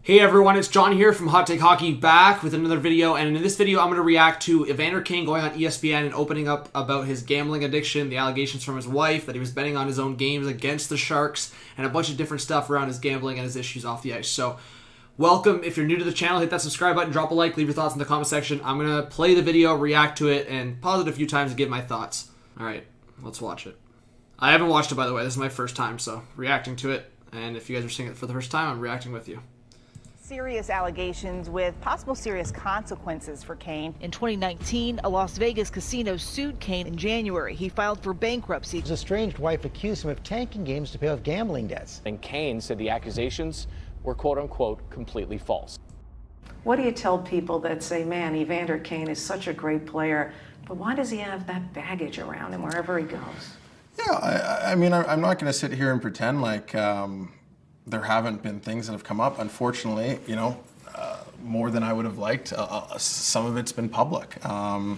Hey everyone, it's John here from Hot Take Hockey, back with another video, and in this video I'm going to react to Evander Kane going on ESPN and opening up about his gambling addiction, the allegations from his wife that he was betting on his own games against the Sharks, and a bunch of different stuff around his gambling and his issues off the ice. So, welcome. If you're new to the channel, hit that subscribe button, drop a like, leave your thoughts in the comment section. I'm going to play the video, react to it, and pause it a few times to give my thoughts. Alright, let's watch it. I haven't watched it, by the way. This is my first time, so reacting to it, and if you guys are seeing it for the first time, I'm reacting with you. Serious allegations with possible serious consequences for Kane. In 2019, a Las Vegas casino sued Kane in January. He filed for bankruptcy. His estranged wife accused him of tanking games to pay off gambling debts. And Kane said the accusations were quote-unquote completely false. What do you tell people that say, man, Evander Kane is such a great player, but why does he have that baggage around him wherever he goes? Yeah, I mean, I'm not going to sit here and pretend like there haven't been things that have come up. Unfortunately, you know, more than I would have liked. Some of it's been public. At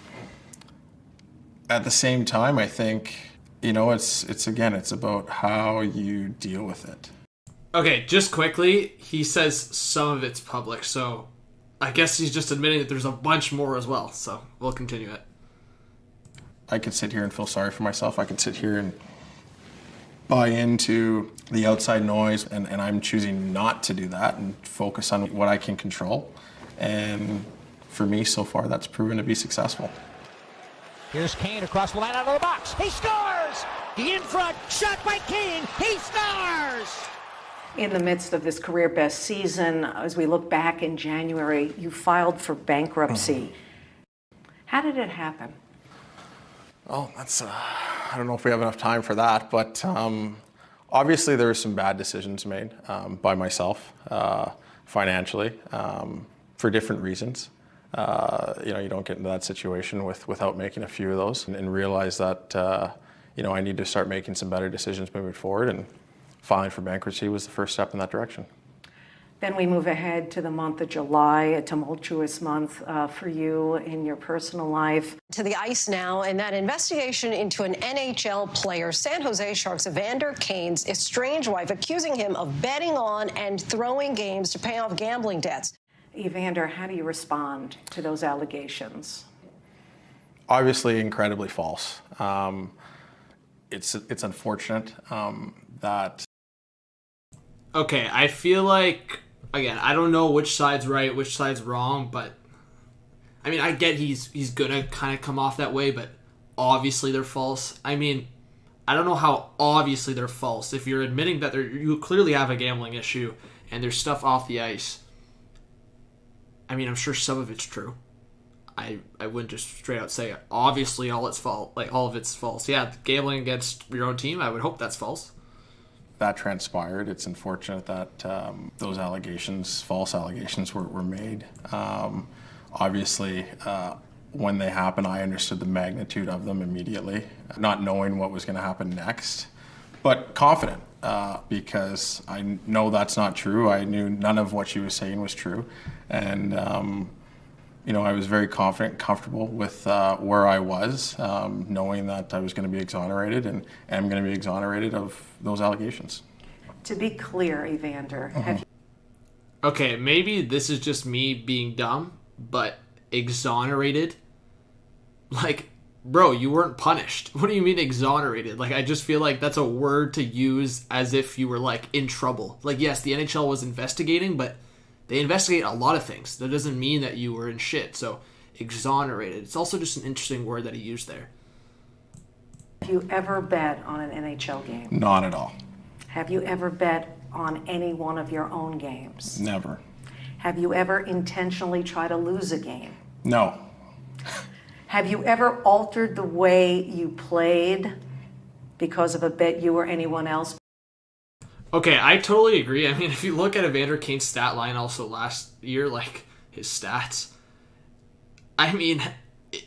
the same time, I think, you know, it's about how you deal with it. Okay, just quickly, he says some of it's public, so I guess he's just admitting that there's a bunch more as well, so we'll continue it. I could sit here and feel sorry for myself. I could sit here and buy into the outside noise, and I'm choosing not to do that and focus on what I can control. And for me, so far, that's proven to be successful. Here's Kane across the line out of the box. He scores! In front, shot by Kane. He scores! In the midst of this career best season, as we look back in January, you filed for bankruptcy. How did it happen? Well, that's, I don't know if we have enough time for that, but obviously there were some bad decisions made by myself financially for different reasons. You know, you don't get into that situation without making a few of those and realize that, you know, I need to start making some better decisions moving forward, and filing for bankruptcy was the first step in that direction. Then we move ahead to the month of July, a tumultuous month for you in your personal life. To the ice now, and that investigation into an NHL player, San Jose Sharks Evander Kane's estranged wife, accusing him of betting on and throwing games to pay off gambling debts. Evander, how do you respond to those allegations? Obviously, incredibly false. It's unfortunate that. Okay, I feel like, again, I don't know which side's right, which side's wrong, but I mean, I get he's gonna kind of come off that way, but obviously they're false. I mean, I don't know how obviously they're false. If you're admitting that you clearly have a gambling issue and there's stuff off the ice, I mean, I'm sure some of it's true. I wouldn't just straight out say obviously all of it's false. Yeah, gambling against your own team, I would hope that's false. That transpired. It's unfortunate that those allegations, false allegations, were made. Obviously, when they happened, I understood the magnitude of them immediately, not knowing what was going to happen next, but confident because I know that's not true. I knew none of what she was saying was true, and you know, I was very confident and comfortable with where I was, knowing that I was going to be exonerated and am going to be exonerated of those allegations. To be clear, Evander, have you... Okay, maybe this is just me being dumb, but exonerated? Like, bro, you weren't punished. What do you mean exonerated? Like, I just feel like that's a word to use as if you were, like, in trouble. Like, yes, the NHL was investigating, but they investigate a lot of things. That doesn't mean that you were in shit. So, exonerated. It's also just an interesting word that he used there. Have you ever bet on an NHL game? Not at all. Have you ever bet on any one of your own games? Never. Have you ever intentionally tried to lose a game? No. Have you ever altered the way you played because of a bet you or anyone else? Okay, I totally agree. I mean, if you look at Evander Kane's stat line also last year, like his stats, I mean,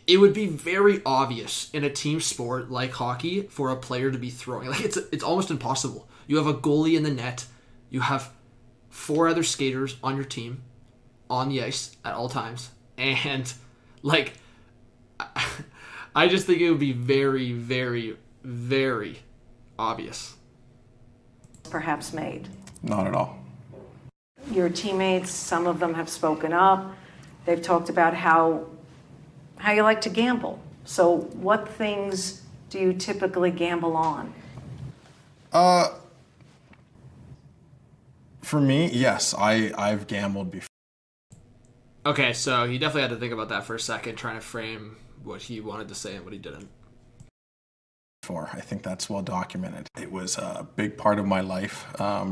it would be very obvious in a team sport like hockey for a player to be throwing. Like, it's almost impossible. You have a goalie in the net. You have 4 other skaters on your team on the ice at all times. And, like, I just think it would be very, very, very obvious. Perhaps made? Not at all. Your teammates, some of them have spoken up. They've talked about how you like to gamble. So what things do you typically gamble on? For me, yes, I've gambled before. Okay, so he definitely had to think about that for a second, trying to frame what he wanted to say and what he didn't. I think that's well documented. It was a big part of my life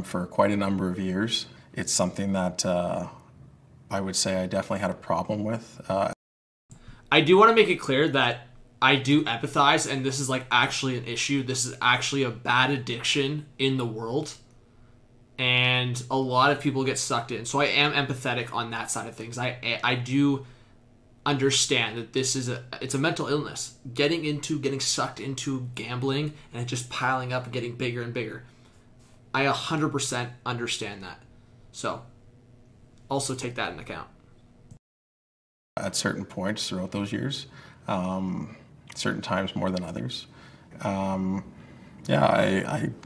for quite a number of years. It's something that I would say I definitely had a problem with. I do want to make it clear that I do empathize, and this is like actually an issue. This is actually a bad addiction in the world, and a lot of people get sucked in. So I am empathetic on that side of things. I do understand that it's a mental illness. Getting sucked into gambling and it just piling up and getting bigger and bigger. I 100% understand that. So also take that into account. At certain points throughout those years, certain times more than others. I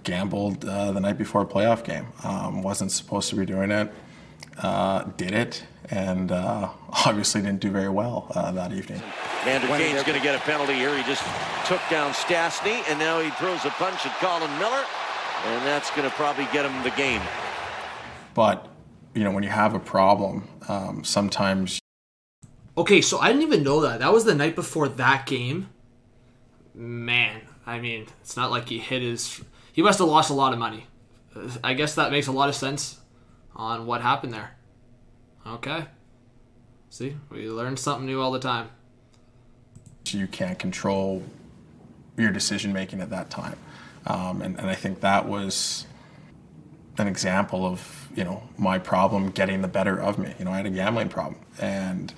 gambled the night before a playoff game. Wasn't supposed to be doing it. Did it, and obviously didn't do very well that evening. Evander Kane's going to get a penalty here. He just took down Stastny, and now he throws a punch at Colin Miller, and that's going to probably get him the game. But, when you have a problem, sometimes... Okay, so I didn't even know that. That was the night before that game. Man, I mean, it's not like he hit his... He must have lost a lot of money. I guess that makes a lot of sense on what happened there. Okay. See, we learn something new all the time. You can't control your decision making at that time. And I think that was an example of, my problem getting the better of me. I had a gambling problem. And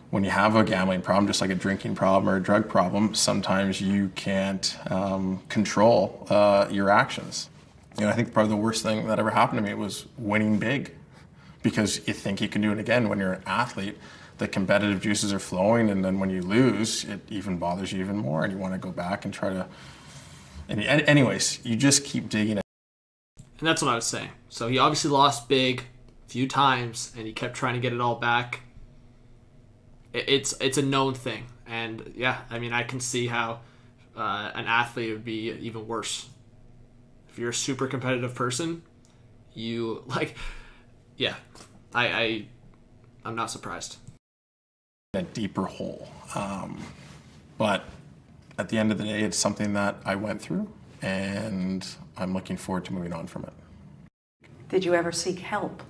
when you have a gambling problem, just like a drinking problem or a drug problem, sometimes you can't control your actions. I think probably the worst thing that ever happened to me was winning big, because you think you can do it again. When you're an athlete, the competitive juices are flowing, and then when you lose, it even bothers you even more, and you want to go back and try to... Anyways, you just keep digging. And that's what I was saying. So he obviously lost big a few times, and he kept trying to get it all back. It's a known thing, and yeah, I mean, I can see how an athlete would be even worse. If you're a super competitive person, you I'm not surprised. A deeper hole, but at the end of the day, it's something that I went through, and I'm looking forward to moving on from it. Did you ever seek help?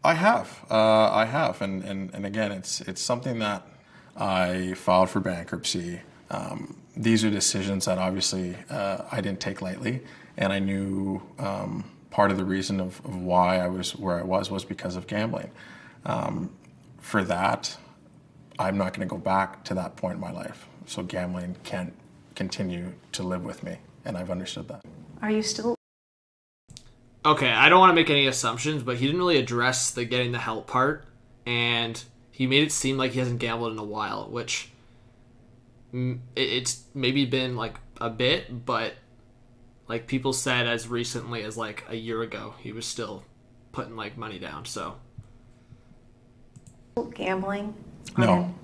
I have, and again, it's something that I filed for bankruptcy. These are decisions that obviously I didn't take lightly, and I knew part of the reason of why I was where I was because of gambling. For that, I'm not going to go back to that point in my life. So gambling can't continue to live with me, and I've understood that. Are you still... Okay, I don't want to make any assumptions, but he didn't really address the getting the help part, and he made it seem like he hasn't gambled in a while, which it's maybe been like a bit, but like people said as recently as like a year ago, he was still putting like money down. So gambling? No.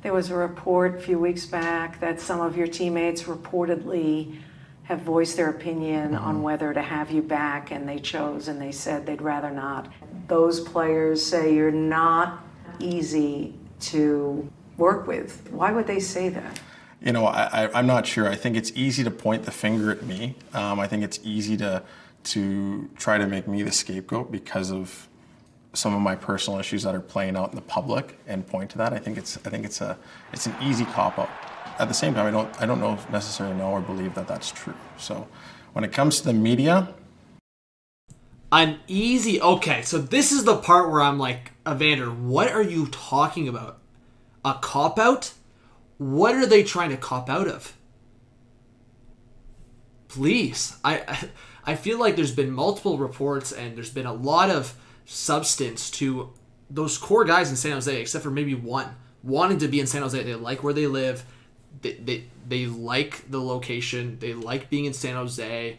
There was a report a few weeks back that some of your teammates reportedly have voiced their opinion on whether to have you back, and they chose and they said they'd rather not. Those players say you're not easy to work with. Why would they say that? I'm not sure. I think it's easy to point the finger at me. I think it's easy to try to make me the scapegoat because of some of my personal issues that are playing out in the public and point to that. I think it's an easy cop-out. At the same time, I don't necessarily know or believe that that's true. So when it comes to the media... Uneasy? Okay, so this is the part where I'm like, Evander, what are you talking about? A cop-out? What are they trying to cop out of? Please. I feel like there's been multiple reports and there's been a lot of substance to those core guys in San Jose, except for maybe one, wanting to be in San Jose. They like where they live. They like the location. They like being in San Jose.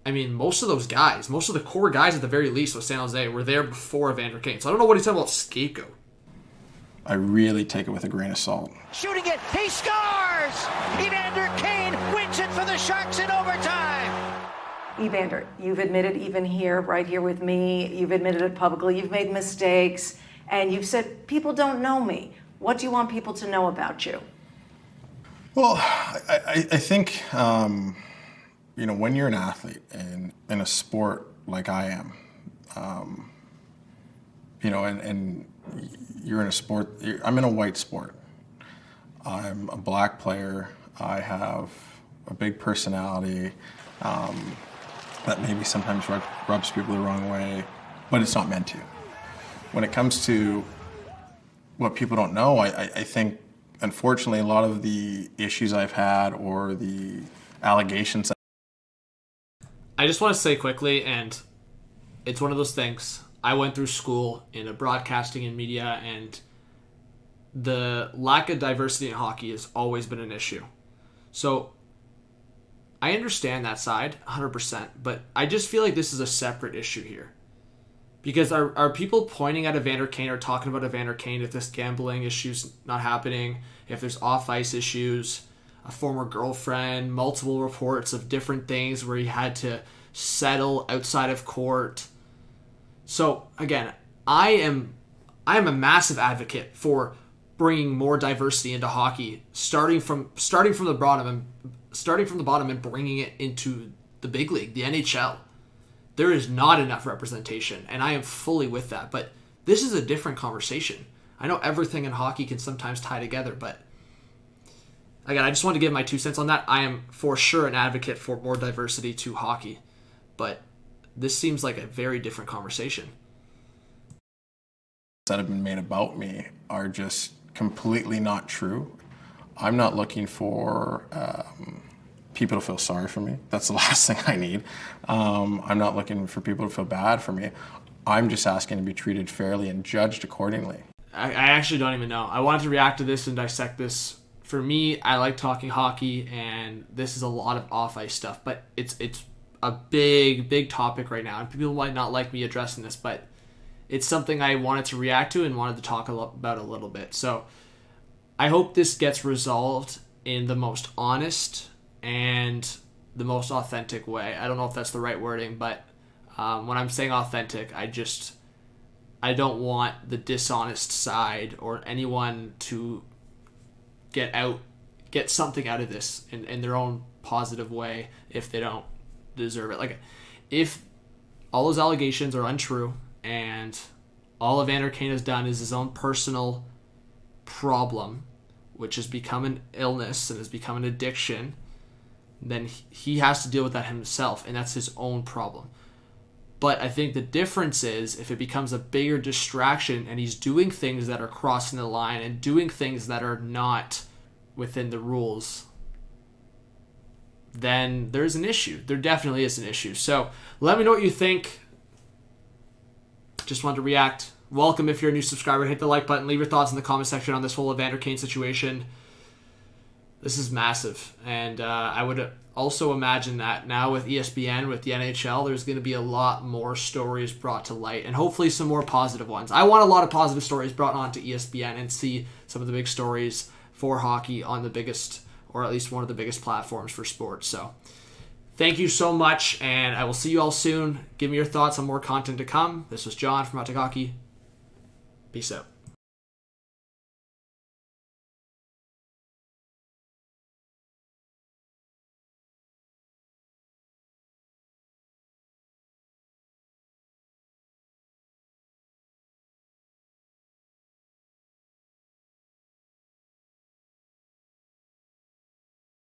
I mean, most of those guys, most of the core guys at the very least with San Jose were there before Evander Kane. So I don't know what he's talking about scapegoat. I really take it with a grain of salt. Shooting it, he scores! Evander Kane wins it for the Sharks in overtime! Evander, you've admitted even here, right here with me, you've admitted it publicly, you've made mistakes, and you've said, people don't know me. What do you want people to know about you? Well, I think, you know, when you're an athlete and in a sport like I am, you know, and you're in a sport, I'm in a white sport. I'm a black player. I have a big personality that maybe sometimes rubs people the wrong way, but it's not meant to. When it comes to what people don't know, I think, unfortunately, a lot of the issues I've had or the allegations. I just want to say quickly, and it's one of those things. I went through school in broadcasting and media, and the lack of diversity in hockey has always been an issue. So I understand that side 100%, but I just feel like this is a separate issue here. Because are people pointing at Evander Kane or talking about Evander Kane if this gambling issue's not happening, if there's off-ice issues, a former girlfriend, multiple reports of different things where he had to settle outside of court? So again, I am a massive advocate for bringing more diversity into hockey, starting from the bottom and bringing it into the big league, the NHL. There is not enough representation, and I am fully with that. But this is a different conversation. I know everything in hockey can sometimes tie together, but again, I just want to give my 2 cents on that. I am for sure an advocate for more diversity to hockey, but this seems like a very different conversation. That have been made about me are just completely not true. I'm not looking for people to feel sorry for me. That's the last thing I need. I'm not looking for people to feel bad for me. I'm just asking to be treated fairly and judged accordingly. I actually don't even know. I wanted to react to this and dissect this. For me, I like talking hockey, and this is a lot of off-ice stuff, but it's a big topic right now, and people might not like me addressing this, but it's something I wanted to react to and wanted to talk about a little bit. So I hope this gets resolved in the most honest and the most authentic way. I don't know if that's the right wording, but when I'm saying authentic, I don't want the dishonest side or anyone to get something out of this in their own positive way if they don't deserve it. Like, if all those allegations are untrue and all Evander Kane has done is his own personal problem, which has become an illness and has become an addiction, then he has to deal with that himself, and that's his own problem. But I think the difference is if it becomes a bigger distraction and he's doing things that are crossing the line and doing things that are not within the rules, then there's an issue. There definitely is an issue. So let me know what you think. Just wanted to react. Welcome if you're a new subscriber. Hit the like button. Leave your thoughts in the comment section on this whole Evander Kane situation. This is massive. And I would also imagine that now with ESPN, with the NHL, there's going to be a lot more stories brought to light, and hopefully some more positive ones. I want a lot of positive stories brought onto ESPN and see some of the big stories for hockey on the biggest, or at least one of the biggest platforms for sports. So thank you so much, and I will see you all soon. Give me your thoughts on more content to come. This was John from Hot Take Hockey. Peace out.